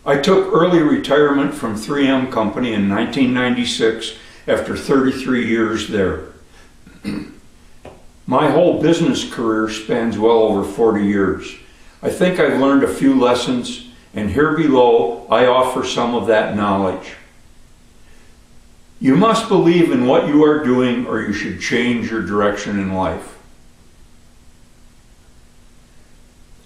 I took early retirement from 3M Company in 1996 after 33 years there. My whole business career spans well over 40 years. I think I've learned a few lessons, and here below I offer some of that knowledge. You must believe in what you are doing, or you should change your direction in life.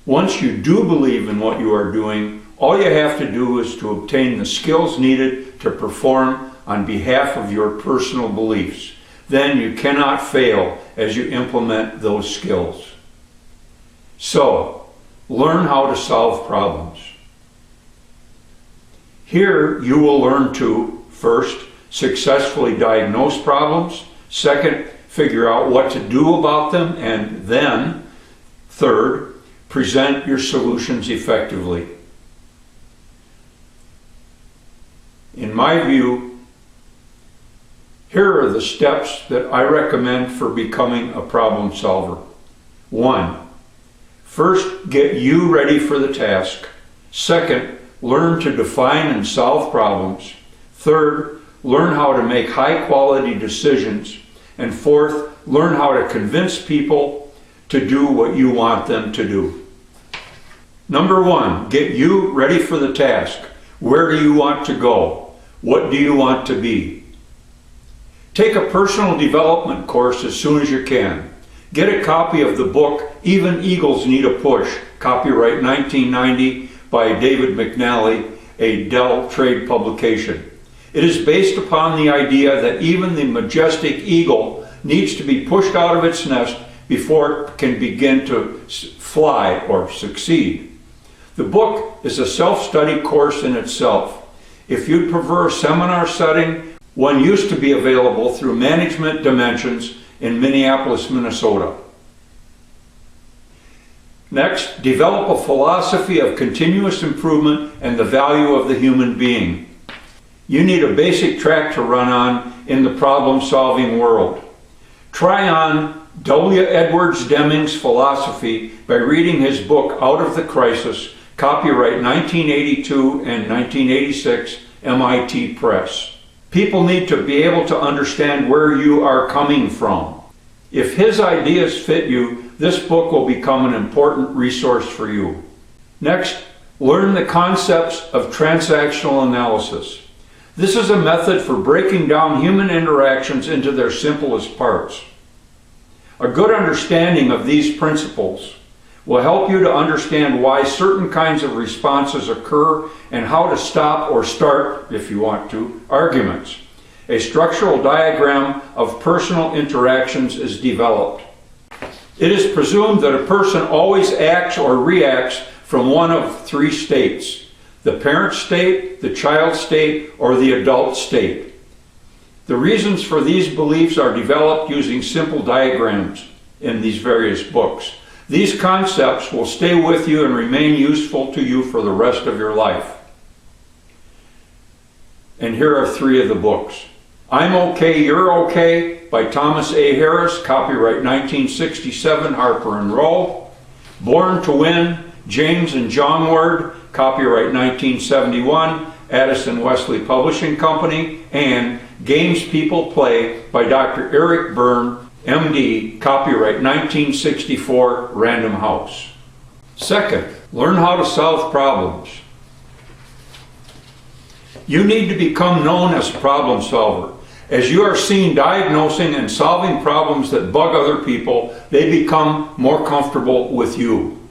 Once you do believe in what you are doing, all you have to do is to obtain the skills needed to perform on behalf of your personal beliefs. Then you cannot fail as you implement those skills. So, learn how to solve problems. Here you will learn to, first, successfully diagnose problems, second, figure out what to do about them, and then, third, present your solutions effectively. In my view, here are the steps that I recommend for becoming a problem solver. 1. First, get you ready for the task. Second, learn to define and solve problems. Third, learn how to make high-quality decisions. And fourth, learn how to convince people to do what you want them to do. Number 1, get you ready for the task. Where do you want to go? What do you want to be? Take a personal development course as soon as you can. Get a copy of the book, Even Eagles Need a Push, copyright 1990 by David McNally, a Dell trade publication. It is based upon the idea that even the majestic eagle needs to be pushed out of its nest before it can begin to fly or succeed. The book is a self-study course in itself. If you'd prefer a seminar setting, one used to be available through Management Dimensions in Minneapolis, Minnesota. Next, develop a philosophy of continuous improvement and the value of the human being. You need a basic track to run on in the problem-solving world. Try on W. Edwards Deming's philosophy by reading his book Out of the Crisis, copyright 1982 and 1986, MIT Press. People need to be able to understand where you are coming from. If his ideas fit you, this book will become an important resource for you. Next, learn the concepts of transactional analysis. This is a method for breaking down human interactions into their simplest parts. A good understanding of these principles will help you to understand why certain kinds of responses occur and how to stop or start, if you want to, arguments. A structural diagram of personal interactions is developed. It is presumed that a person always acts or reacts from one of 3 states: the parent state, the child state, or the adult state. The reasons for these beliefs are developed using simple diagrams in these various books. These concepts will stay with you and remain useful to you for the rest of your life. And here are 3 of the books. I'm Okay, You're Okay by Thomas A. Harris, copyright 1967, Harper & Row. Born to Win, James and John Ward, copyright 1971, Addison Wesley Publishing Company. And Games People Play by Dr. Eric Byrne, MD, copyright 1964, Random House. Second, learn how to solve problems. You need to become known as a problem solver. As you are seen diagnosing and solving problems that bug other people, they become more comfortable with you.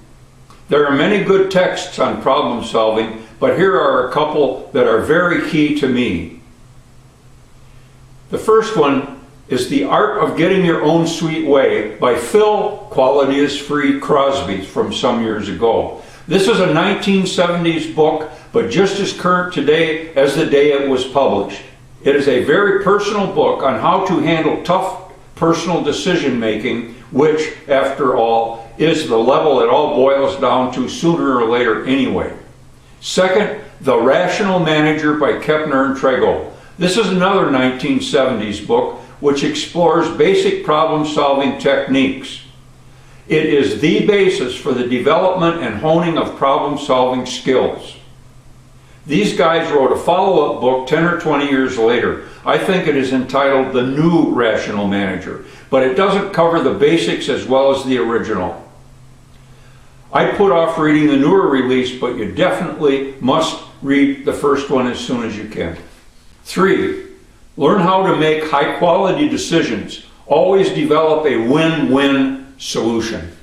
There are many good texts on problem solving, but here are a couple that are very key to me. The first one is The Art of Getting Your Own Sweet Way by Phil Quality is Free Crosby from some years ago. This is a 1970s book, but just as current today as the day it was published. It is a very personal book on how to handle tough personal decision making, which, after all, is the level it all boils down to sooner or later anyway. Second, The Rational Manager by Kepner and Trego. This is another 1970s book which explores basic problem-solving techniques. It is the basis for the development and honing of problem-solving skills. These guys wrote a follow-up book 10 or 20 years later. I think it is entitled The New Rational Manager, but it doesn't cover the basics as well as the original. I put off reading the newer release, but you definitely must read the first one as soon as you can. 3. Learn how to make high-quality decisions. Always develop a win-win solution.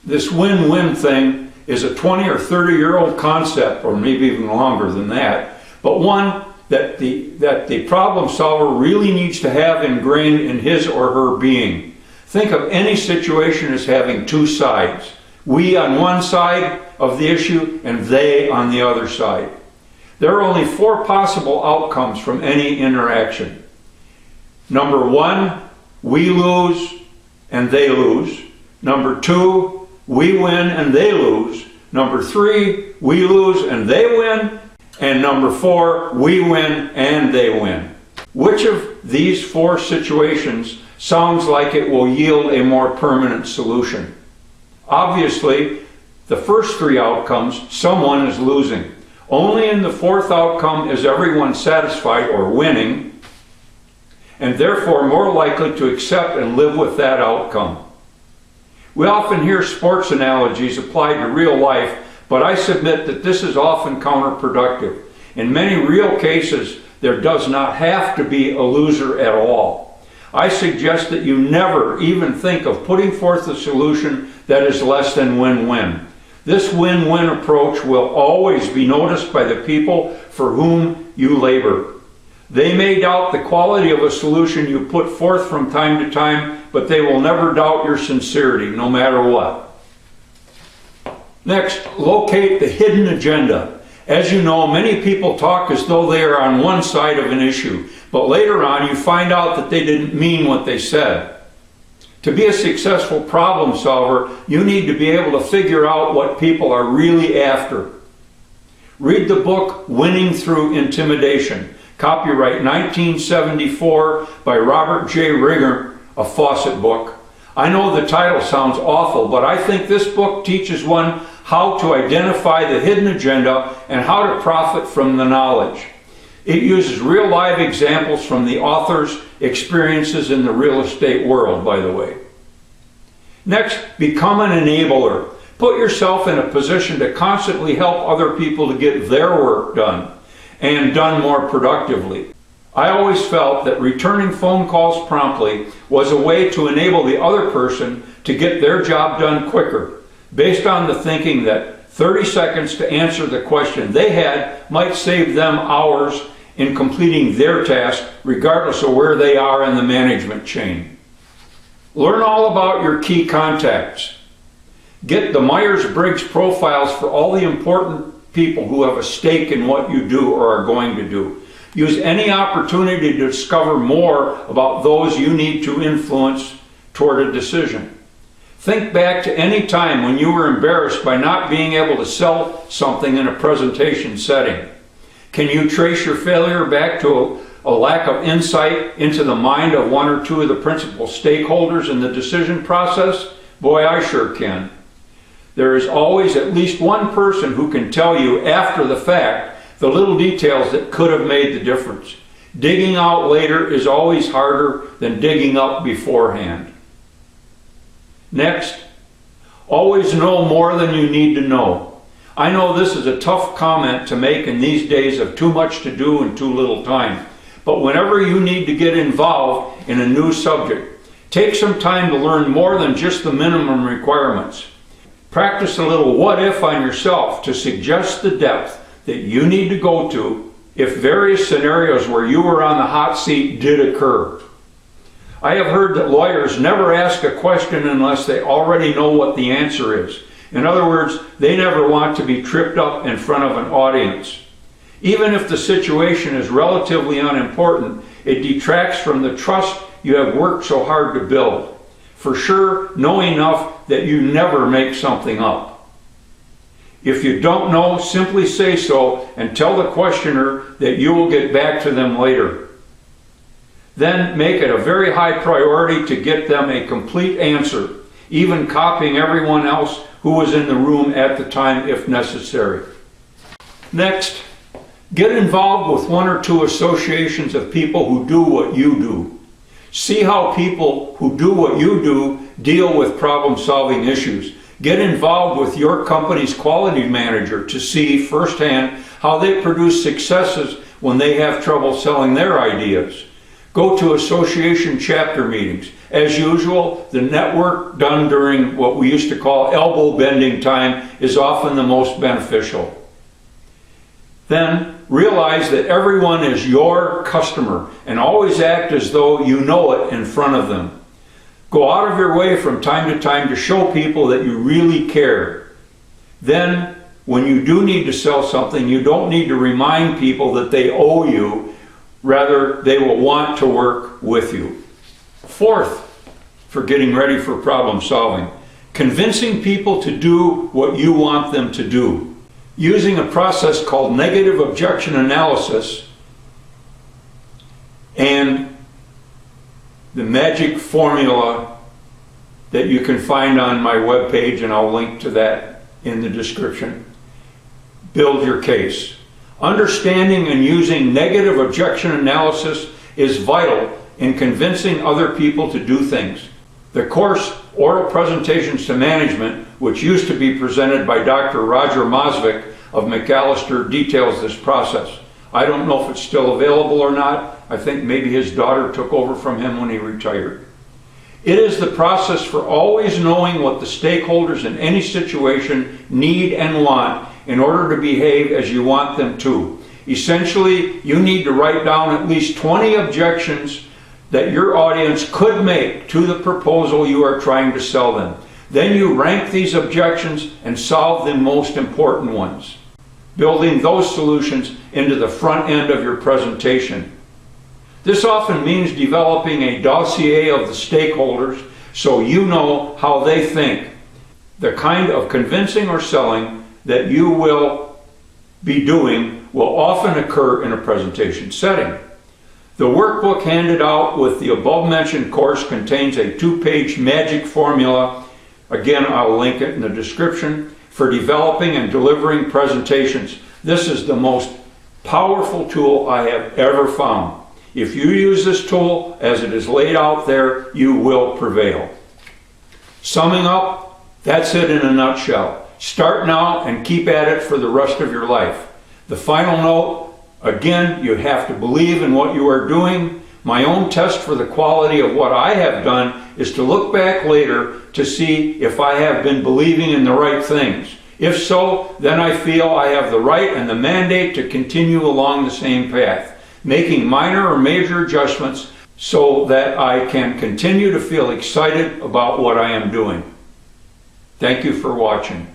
This win-win thing is a 20 or 30-year-old concept, or maybe even longer than that, but one that the problem solver really needs to have ingrained in his or her being. Think of any situation as having two sides. We on one side of the issue and they on the other side. There are only 4 possible outcomes from any interaction. Number 1, we lose and they lose. Number 2, we win and they lose. Number 3, we lose and they win. And number 4, we win and they win. Which of these 4 situations sounds like it will yield a more permanent solution? Obviously, the first 3 outcomes, someone is losing. Only in the 4th outcome is everyone satisfied or winning, and therefore more likely to accept and live with that outcome. We often hear sports analogies applied to real life, but I submit that this is often counterproductive. In many real cases, there does not have to be a loser at all. I suggest that you never even think of putting forth a solution that is less than win-win. This win-win approach will always be noticed by the people for whom you labor. They may doubt the quality of a solution you put forth from time to time, but they will never doubt your sincerity, no matter what. Next, locate the hidden agenda. As you know, many people talk as though they are on one side of an issue, but later on you find out that they didn't mean what they said. To be a successful problem solver, you need to be able to figure out what people are really after. Read the book Winning Through Intimidation, copyright 1974 by Robert J. Ringer, a Fawcett book. I know the title sounds awful, but I think this book teaches one how to identify the hidden agenda and how to profit from the knowledge. It uses real live examples from the author's experiences in the real estate world, by the way. Next, become an enabler. Put yourself in a position to constantly help other people to get their work done, and done more productively. I always felt that returning phone calls promptly was a way to enable the other person to get their job done quicker, based on the thinking that 30 seconds to answer the question they had might save them hours in completing their task, regardless of where they are in the management chain. Learn all about your key contacts. Get the Myers-Briggs profiles for all the important people who have a stake in what you do or are going to do. Use any opportunity to discover more about those you need to influence toward a decision. Think back to any time when you were embarrassed by not being able to sell something in a presentation setting. Can you trace your failure back to a lack of insight into the mind of 1 or 2 of the principal stakeholders in the decision process? Boy, I sure can. There is always at least one person who can tell you after the fact the little details that could have made the difference. Digging out later is always harder than digging up beforehand. Next, always know more than you need to know. I know this is a tough comment to make in these days of too much to do and too little time, but whenever you need to get involved in a new subject, take some time to learn more than just the minimum requirements. Practice a little what if on yourself to suggest the depth that you need to go to if various scenarios where you were on the hot seat did occur. I have heard that lawyers never ask a question unless they already know what the answer is. In other words, they never want to be tripped up in front of an audience. Even if the situation is relatively unimportant, it detracts from the trust you have worked so hard to build. For sure, know enough that you never make something up. If you don't know, simply say so and tell the questioner that you will get back to them later. Then make it a very high priority to get them a complete answer, even copying everyone else who was in the room at the time if necessary. Next, Get involved with one or two associations of people who do what you do. See how people who do what you do deal with problem-solving issues. Get involved with your company's quality manager to see firsthand how they produce successes when they have trouble selling their ideas. Go to association chapter meetings. As usual, the network done during what we used to call elbow bending time is often the most beneficial. Then realize that everyone is your customer and always act as though you know it in front of them. Go out of your way from time to time to show people that you really care. Then, when you do need to sell something, you don't need to remind people that they owe you. Rather, they will want to work with you. Fourth, for getting ready for problem solving, convincing people to do what you want them to do. Using a process called negative objection analysis and the magic formula that you can find on my webpage, and I'll link to that in the description. Build your case. Understanding and using negative objection analysis is vital in convincing other people to do things. The course, Oral Presentations to Management, which used to be presented by Dr. Roger Mosvik of McAllister, details this process. I don't know if it's still available or not. I think maybe his daughter took over from him when he retired. It is the process for always knowing what the stakeholders in any situation need and want in order to behave as you want them to. Essentially, you need to write down at least 20 objections that your audience could make to the proposal you are trying to sell them. Then you rank these objections and solve the most important ones, building those solutions into the front end of your presentation. This often means developing a dossier of the stakeholders so you know how they think. The kind of convincing or selling that you will be doing will often occur in a presentation setting. The workbook handed out with the above-mentioned course contains a 2-page magic formula. Again, I'll link it in the description, for developing and delivering presentations. This is the most powerful tool I have ever found. If you use this tool as it is laid out there, you will prevail. Summing up, that's it in a nutshell. Start now and keep at it for the rest of your life. The final note, again, you have to believe in what you are doing. My own test for the quality of what I have done is to look back later to see if I have been believing in the right things. If so, then I feel I have the right and the mandate to continue along the same path, making minor or major adjustments so that I can continue to feel excited about what I am doing. Thank you for watching.